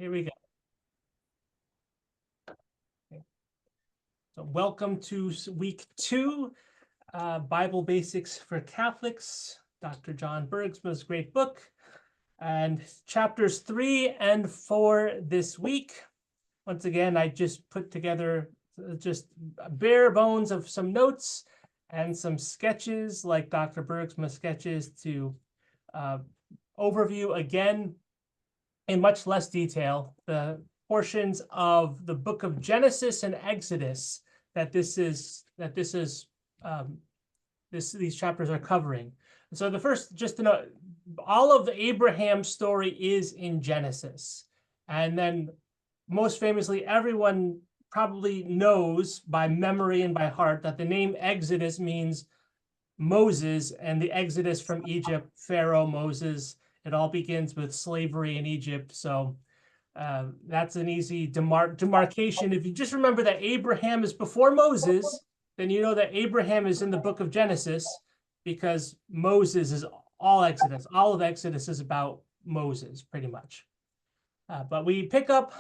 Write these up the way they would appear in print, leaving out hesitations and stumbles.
Here we go. Okay. So welcome to week 2, Bible Basics for Catholics, Dr. John Bergsma's great book, and chapters 3 and 4 this week. Once again, I just put together just bare bones of some notes and some sketches like Dr. Bergsma sketches to overview again in much less detail the portions of the book of Genesis and Exodus these chapters are covering. So the first, just to know, all of the Abraham story is in Genesis, and then most famously, everyone probably knows by memory and by heart that the name Exodus means Moses, and the Exodus from Egypt, Pharaoh, Moses. It all begins with slavery in Egypt. So that's an easy demarcation. If you just remember that Abraham is before Moses, then you know that Abraham is in the book of Genesis, because Moses is all Exodus. All of Exodus is about Moses, pretty much. But we pick up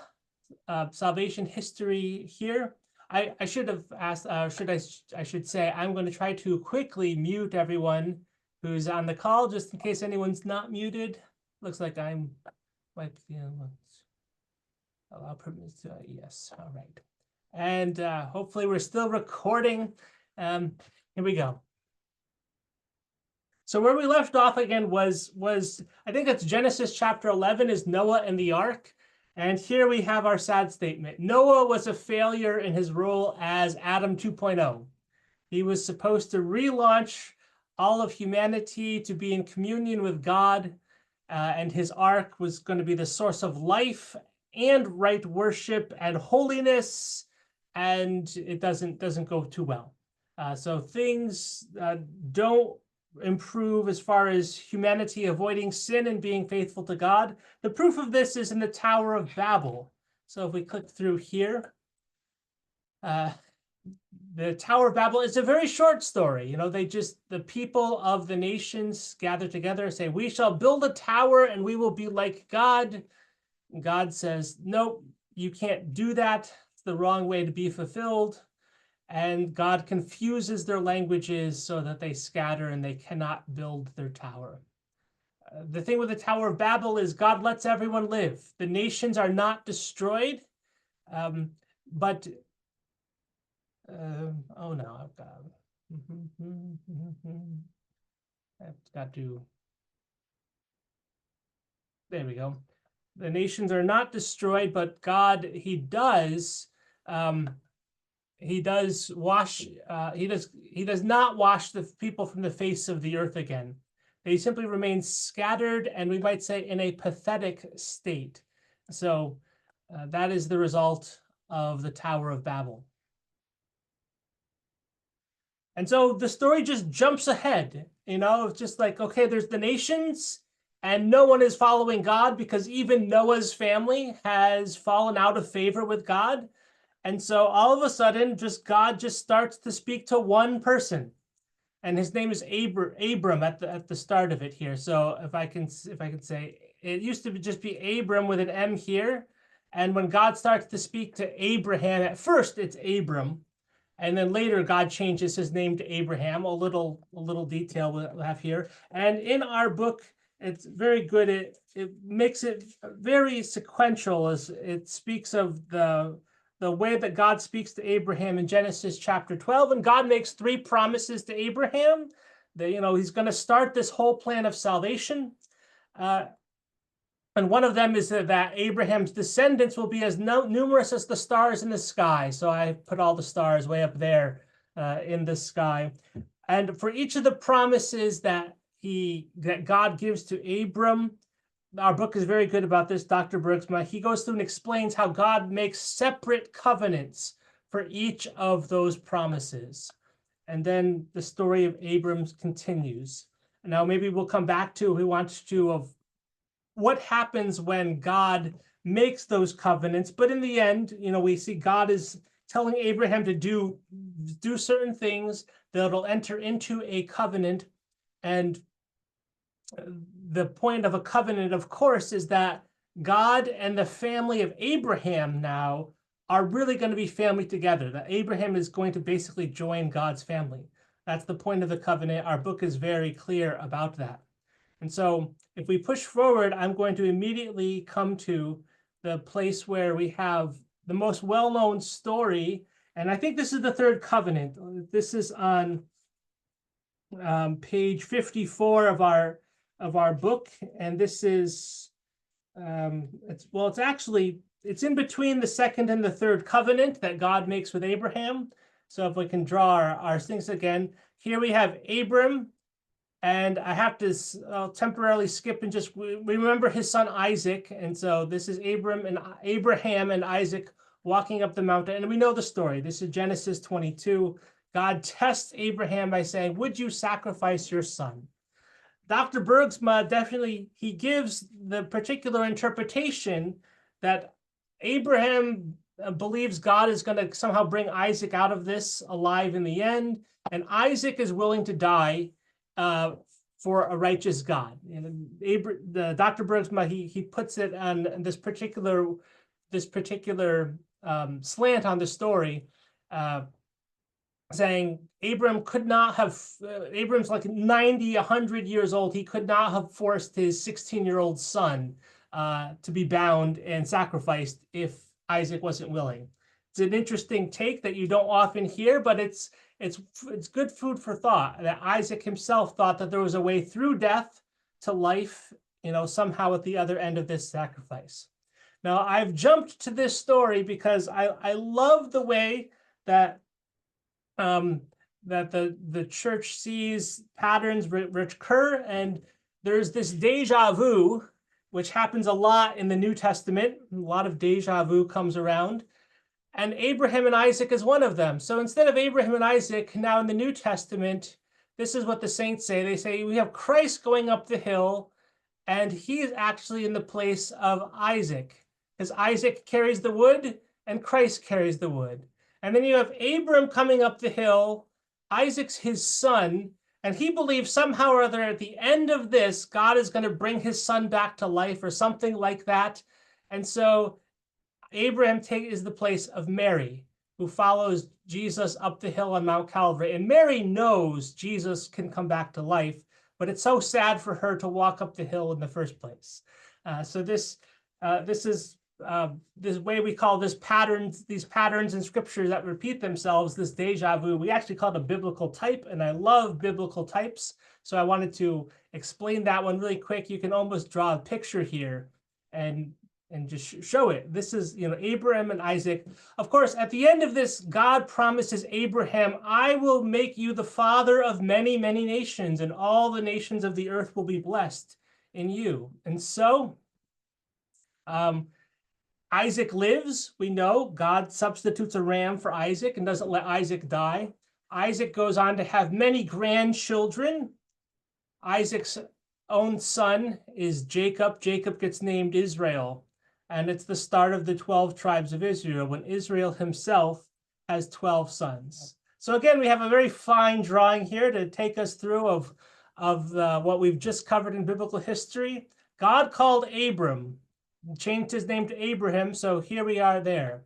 salvation history here. I should have asked, I should say, I'm going to try to quickly mute everyone who's on the call, just in case anyone's not muted. Looks like I'm, might be, allow permits to, yes, all right. And hopefully we're still recording. Here we go. So where we left off again was I think it's Genesis chapter 11 is Noah and the ark. And here we have our sad statement. Noah was a failure in his role as Adam 2.0. He was supposed to relaunch all of humanity to be in communion with God, and his ark was going to be the source of life and right worship and holiness, and it doesn't go too well. So things don't improve as far as humanity avoiding sin and being faithful to God. The proof of this is in the Tower of Babel. So if we click through here, the Tower of Babel is a very short story. You know, the people of the nations gather together and say, we shall build a tower and we will be like God. And God says, nope, you can't do that. It's the wrong way to be fulfilled. And God confuses their languages so that they scatter and they cannot build their tower. The thing with the Tower of Babel is God lets everyone live. The nations are not destroyed, but oh no, I've got to, there we go. The nations are not destroyed, but God, he does wash, he does not wash the people from the face of the earth again. They simply remain scattered, and we might say in a pathetic state. So that is the result of the Tower of Babel. And so the story just jumps ahead, you know, it's just like, okay, there's the nations, and no one is following God because even Noah's family has fallen out of favor with God. And so all of a sudden, God just starts to speak to one person, and his name is Abram at the start of it here. So if I can say, it used to just be Abram with an M here, and when God starts to speak to Abraham, at first it's Abram, and then later God changes his name to Abraham. A little detail we'll have here, and in our book, it's very good. It makes it very sequential as it speaks of the way that God speaks to Abraham in Genesis chapter 12. And God makes 3 promises to Abraham that, you know, he's going to start this whole plan of salvation. And one of them is that Abraham's descendants will be as numerous as the stars in the sky. So I put all the stars way up there in the sky. And for each of the promises that God gives to Abram, our book is very good about this, Dr. Bergsma. He goes through and explains how God makes separate covenants for each of those promises. And then the story of Abram continues. Now, maybe we'll come back to, we want to, of what happens when God makes those covenants. But in the end, you know, we see God is telling Abraham to do certain things that'll enter into a covenant. And the point of a covenant, of course, is that God and the family of Abraham now are really going to be family together, that Abraham is going to basically join God's family. That's the point of the covenant. Our book is very clear about that. And so if we push forward, I'm going to immediately come to the place where we have the most well-known story. And I think this is the third covenant. This is on page 54 of our book. And this is, it's in between the second and the third covenant that God makes with Abraham. So if we can draw our things again, here we have Abram. And I have to temporarily skip and just remember his son Isaac. And so this is Abraham and Isaac walking up the mountain. And we know the story. This is Genesis 22. God tests Abraham by saying, would you sacrifice your son? Dr. Bergsma definitely, he gives the particular interpretation that Abraham believes God is going to somehow bring Isaac out of this alive in the end. And Isaac is willing to die for a righteous God. And Dr. Bergsma, he puts it on this particular slant on the story, saying Abram could not have, Abram's like 90, 100 years old. He could not have forced his 16-year-old son to be bound and sacrificed if Isaac wasn't willing. It's an interesting take that you don't often hear, but it's good food for thought, that Isaac himself thought that there was a way through death to life, somehow at the other end of this sacrifice. Now, I've jumped to this story because I love the way that the church sees patterns recur, and there's this deja vu, which happens a lot in the New Testament. A lot of deja vu comes around. And Abraham and Isaac is one of them. So instead of Abraham and Isaac, now in the New Testament, this is what the saints say. They say we have Christ going up the hill, and he is actually in the place of Isaac, because Isaac carries the wood and Christ carries the wood. And then you have Abram coming up the hill, Isaac's his son, and he believes somehow or other at the end of this, God is going to bring his son back to life or something like that. And so Abraham is the place of Mary, who follows Jesus up the hill on Mount Calvary. And Mary knows Jesus can come back to life, but it's so sad for her to walk up the hill in the first place. So this is this way we call these patterns in scripture that repeat themselves, this deja vu. We actually call it a biblical type, and I love biblical types. So I wanted to explain that one really quick. You can almost draw a picture here and just show it. This is, Abraham and Isaac. Of course, at the end of this, God promises Abraham, I will make you the father of many, many nations, and all the nations of the earth will be blessed in you. And so Isaac lives. We know God substitutes a ram for Isaac and doesn't let Isaac die. Isaac goes on to have many grandchildren. Isaac's own son is Jacob. Jacob gets named Israel. And it's the start of the 12 tribes of Israel, when Israel himself has 12 sons. So again, we have a very fine drawing here to take us through of what we've just covered in biblical history. God called Abram, changed his name to Abraham, so here we are there.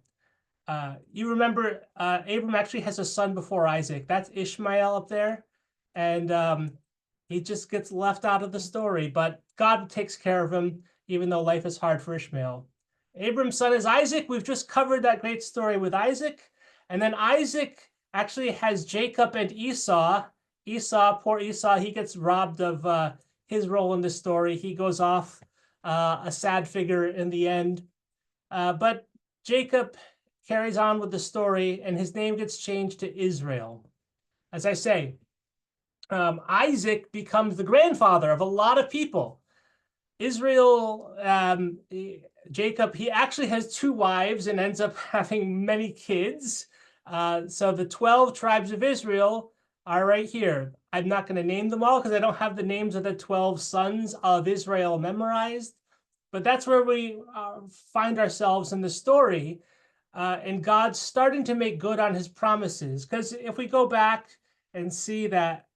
You remember, Abram actually has a son before Isaac. That's Ishmael up there. And he just gets left out of the story, but God takes care of him, even though life is hard for Ishmael. Abram's son is Isaac. We've just covered that great story with Isaac. And then Isaac actually has Jacob and Esau. Poor Esau, he gets robbed of his role in the story. He goes off a sad figure in the end. But Jacob carries on with the story, and his name gets changed to Israel. As I say, Isaac becomes the grandfather of a lot of people. Israel, Jacob, he actually has 2 wives and ends up having many kids. So the 12 tribes of Israel are right here. I'm not going to name them all because I don't have the names of the 12 sons of Israel memorized. But that's where we find ourselves in the story. And God's starting to make good on his promises. Because if we go back and see that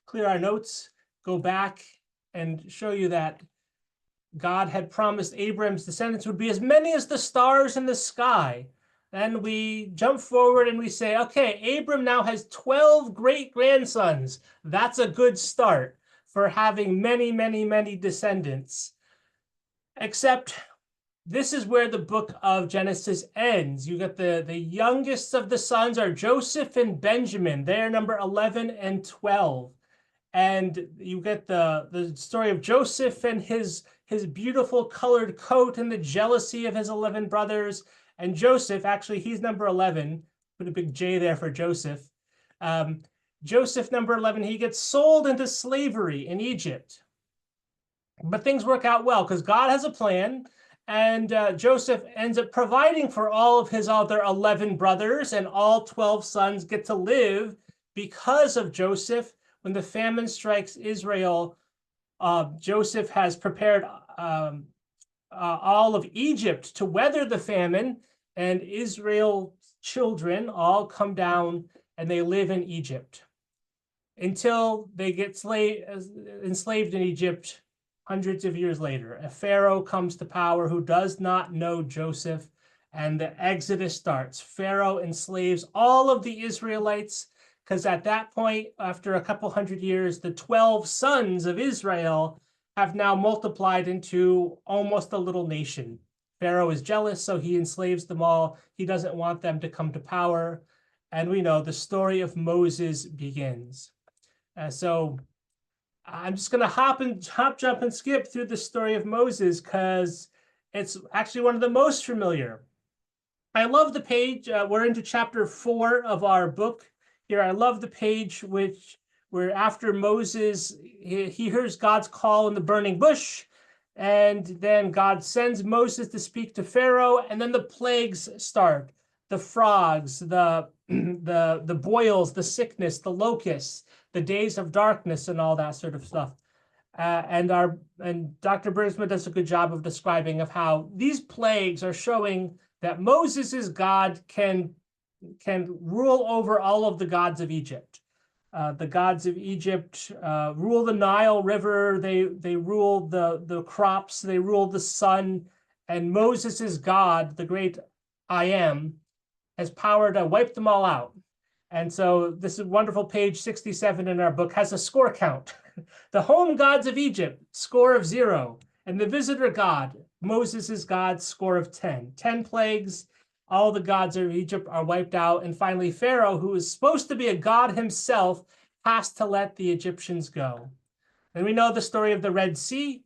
clear our notes, go back and show you that God had promised Abraham's descendants would be as many as the stars in the sky. Then we jump forward and we say, okay, Abram now has 12 great-grandsons. That's a good start for having many, many, many descendants. Except this is where the book of Genesis ends. You got the youngest of the sons are Joseph and Benjamin. They're number 11 and 12. And you get the story of Joseph and his beautiful colored coat and the jealousy of his 11 brothers. And Joseph, actually, he's number 11. Put a big J there for Joseph. Joseph, number 11, he gets sold into slavery in Egypt. But things work out well because God has a plan. And Joseph ends up providing for all of his other 11 brothers, and all 12 sons get to live because of Joseph. When the famine strikes Israel, Joseph has prepared all of Egypt to weather the famine, and Israel's children all come down and they live in Egypt until they get enslaved in Egypt hundreds of years later. A Pharaoh comes to power who does not know Joseph, and the Exodus starts. Pharaoh enslaves all of the Israelites, because at that point, after a couple hundred years, the 12 sons of Israel have now multiplied into almost a little nation. Pharaoh is jealous, so he enslaves them all. He doesn't want them to come to power. And we know the story of Moses begins. So I'm just going to hop, jump, and skip through the story of Moses because it's actually one of the most familiar. I love the page. We're into chapter 4 of our book here. I love the page where after Moses, he hears God's call in the burning bush, and then God sends Moses to speak to Pharaoh, and then the plagues start. The frogs, the boils, the sickness, the locusts, the days of darkness, and all that sort of stuff. And Dr. Bergsma does a good job of describing of how these plagues are showing that Moses' God can rule over all of the gods of Egypt. The gods of Egypt rule the Nile River. They rule the crops. They rule the sun. And Moses' God, the great I Am, has power to wipe them all out. And so this is wonderful. Page 67 in our book has a score count. The home gods of Egypt, score of 0. And the visitor god, Moses' God, score of 10. 10 plagues. All the gods of Egypt are wiped out. And finally, Pharaoh, who is supposed to be a god himself, has to let the Egyptians go. And we know the story of the Red Sea,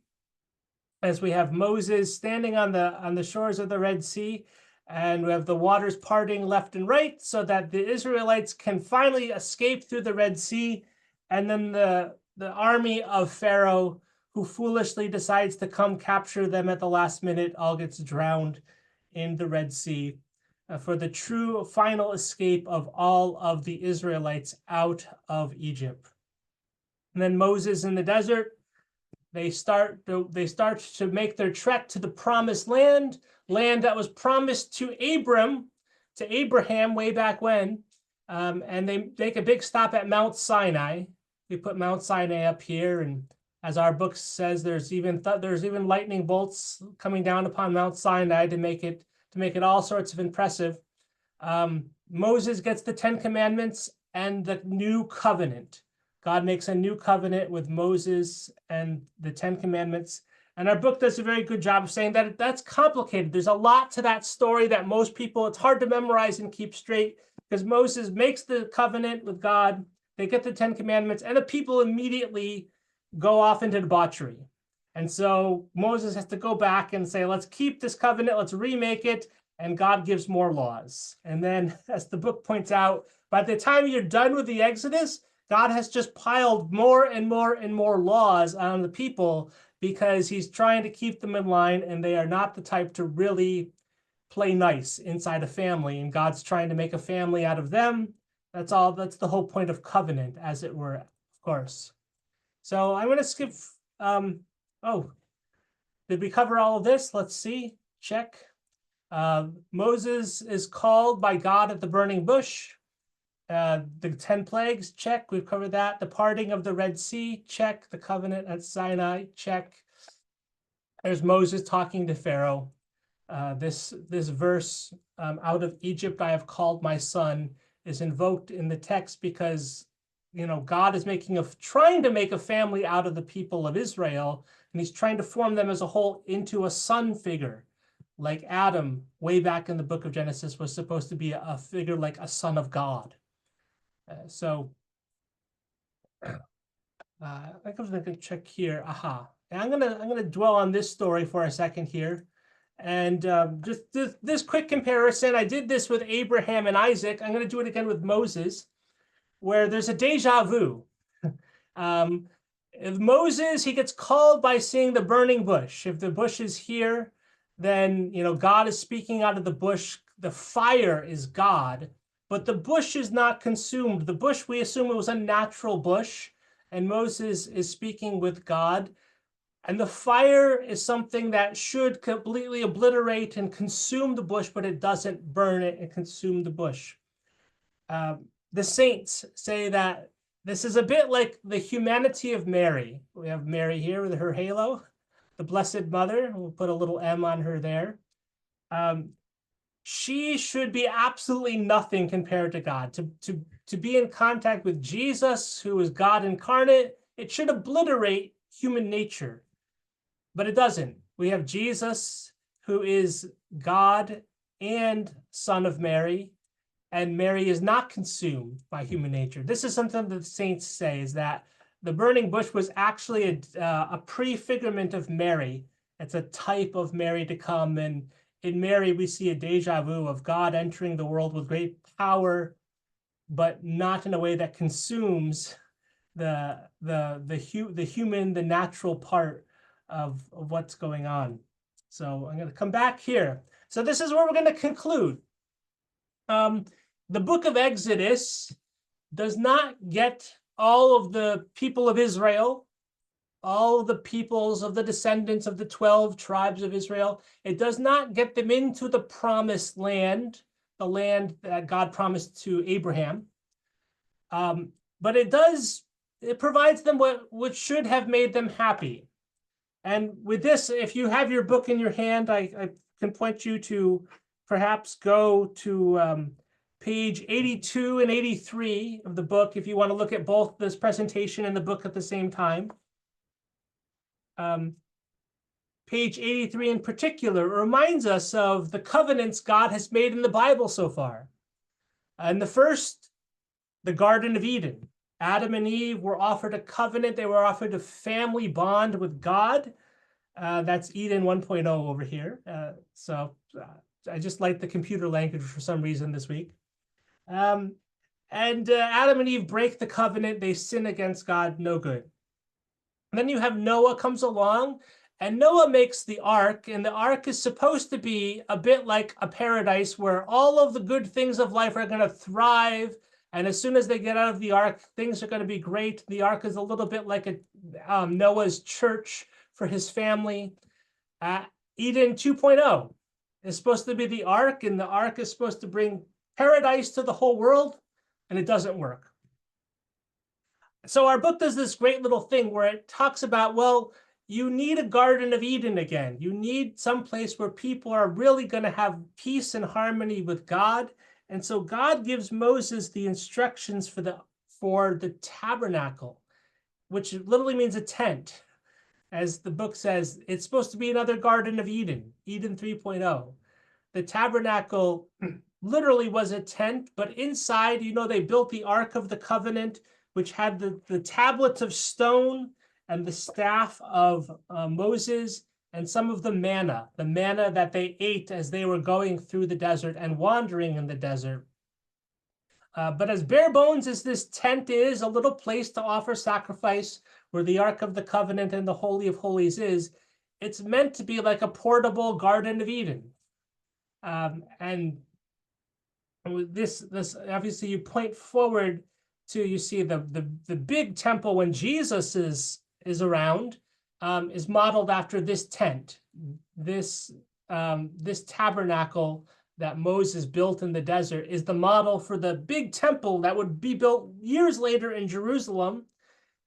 as we have Moses standing on the shores of the Red Sea, and we have the waters parting left and right so that the Israelites can finally escape through the Red Sea. And then the army of Pharaoh, who foolishly decides to come capture them at the last minute, all gets drowned in the Red Sea for the true final escape of all of the Israelites out of Egypt. And then Moses in the desert, they start to make their trek to the promised land that was promised to Abraham way back when. And they make a big stop at Mount Sinai. We put Mount Sinai up here, and as our book says, there's even lightning bolts coming down upon Mount Sinai to make it all sorts of impressive. Moses gets the 10 Commandments and the new covenant. God makes a new covenant with Moses and the 10 Commandments. And our book does a very good job of saying that that's complicated. There's a lot to that story that most people, it's hard to memorize and keep straight, because Moses makes the covenant with God. They get the 10 Commandments, and the people immediately go off into debauchery. And so Moses has to go back and say, let's keep this covenant, let's remake it, and God gives more laws. And then, as the book points out, by the time you're done with the Exodus, God has just piled more and more and more laws on the people because he's trying to keep them in line, and they are not the type to really play nice inside a family, and God's trying to make a family out of them. That's the whole point of covenant, as it were, of course. So I'm going to skip. Oh, did we cover all of this? Let's see. Check. Moses is called by God at the burning bush. The 10 plagues, check. We've covered that. The parting of the Red Sea, check. The covenant at Sinai, check. There's Moses talking to Pharaoh. This verse, out of Egypt I have called my son, is invoked in the text because, God is trying to make a family out of the people of Israel, and he's trying to form them as a whole into a son figure, like Adam way back in the book of Genesis was supposed to be a figure like a son of God. I was going to check here. Aha. And I'm gonna dwell on this story for a second here. And just this quick comparison, I did this with Abraham and Isaac. I'm going to do it again with Moses, where there's a deja vu. If Moses, he gets called by seeing the burning bush. If the bush is here, then God is speaking out of the bush. The fire is God, but the bush is not consumed. The bush, we assume it was a natural bush, and Moses is speaking with God. And the fire is something that should completely obliterate and consume the bush, but it doesn't burn it and consume the bush. The saints say that this is a bit like the humanity of Mary. We have Mary here with her halo, the Blessed Mother. We'll put a little M on her there. She should be absolutely nothing compared to God. To be in contact with Jesus, who is God incarnate, it should obliterate human nature. But it doesn't. We have Jesus, who is God and Son of Mary, and Mary is not consumed by human nature. This is something that the saints say, is that the burning bush was actually a prefigurement of Mary. It's a type of Mary to come, and in Mary we see a deja vu of God entering the world with great power, but not in a way that consumes the human, the natural part of what's going on. So I'm going to come back here. So this is where we're going to conclude. The book of Exodus does not get all of the people of Israel, all of the peoples of the descendants of the 12 tribes of Israel. It does not get them into the promised land, the land that God promised to Abraham. But it provides them what should have made them happy. And with this, if you have your book in your hand, I can point you to perhaps go to page 82 and 83 of the book if you want to look at both this presentation and the book at the same time. Page 83 in particular reminds us of the covenants God has made in the Bible so far. And the first, the Garden of Eden. Adam and Eve were offered a covenant. They were offered a family bond with God. That's Eden 1.0 over here. I just like the computer language for some reason this week. And Adam and Eve break the covenant. They sin against God, no good. And then you have Noah comes along, and Noah makes the ark, and the ark is supposed to be a bit like a paradise where all of the good things of life are going to thrive. And as soon as they get out of the ark, things are going to be great. The ark is a little bit like Noah's church for his family. Eden 2.0 is supposed to be the ark, and the ark is supposed to bring paradise to the whole world, and it doesn't work. So our book does this great little thing where it talks about, well, you need a Garden of Eden again. You need some place where people are really going to have peace and harmony with God. And so God gives Moses the instructions for the tabernacle, which literally means a tent. As the book says, it's supposed to be another Garden of Eden, Eden 3.0. The tabernacle literally was a tent, but inside, they built the Ark of the Covenant, which had the tablets of stone and the staff of Moses and some of the manna that they ate as they were going through the desert and wandering in the desert. But as bare bones as this tent is, a little place to offer sacrifice where the Ark of the Covenant and the Holy of Holies is, it's meant to be like a portable Garden of Eden. And this obviously you point forward to, you see the big temple when Jesus is around, is modeled after this tent, this tabernacle that Moses built in the desert is the model for the big temple that would be built years later in Jerusalem.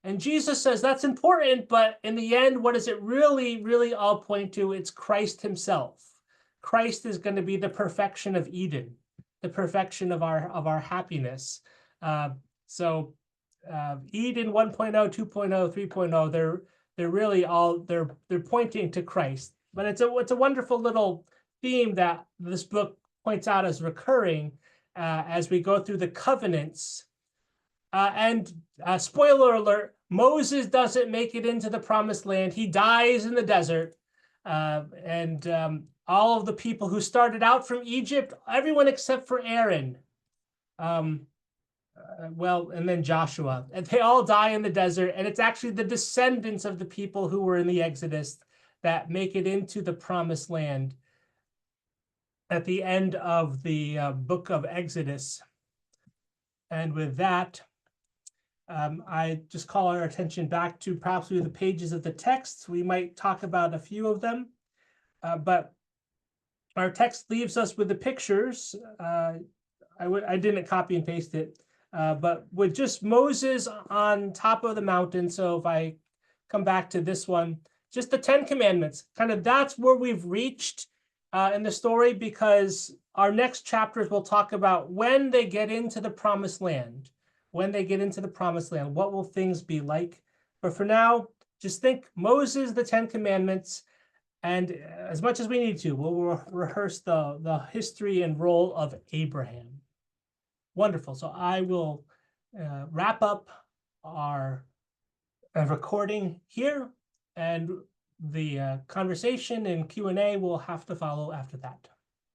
And Jesus says that's important, but in the end, what does it really, really all point to? It's Christ himself. Christ is going to be the perfection of Eden, the perfection of our happiness. So Eden 1.0, 2.0, 3.0, they're really all they're pointing to Christ. But it's a wonderful little theme that this book points out as recurring as we go through the covenants. And spoiler alert, Moses doesn't make it into the promised land. He dies in the desert. And all of the people who started out from Egypt, everyone except for Aaron, well, and then Joshua, and they all die in the desert. And it's actually the descendants of the people who were in the Exodus that make it into the promised land at the end of the book of Exodus. And with that, I just call our attention back to perhaps through the pages of the text. We might talk about a few of them, but our text leaves us with the pictures. I didn't copy and paste it, but with just Moses on top of the mountain. So if I come back to this one, just the 10 Commandments, kind of that's where we've reached in the story, because our next chapters will talk about when they get into the promised land. When they get into the promised land, what will things be like? But for now, just think Moses, the 10 Commandments, and as much as we need to, we'll rehearse the history and role of Abraham. Wonderful. So I will wrap up our recording here, and the conversation and Q&A will have to follow after that.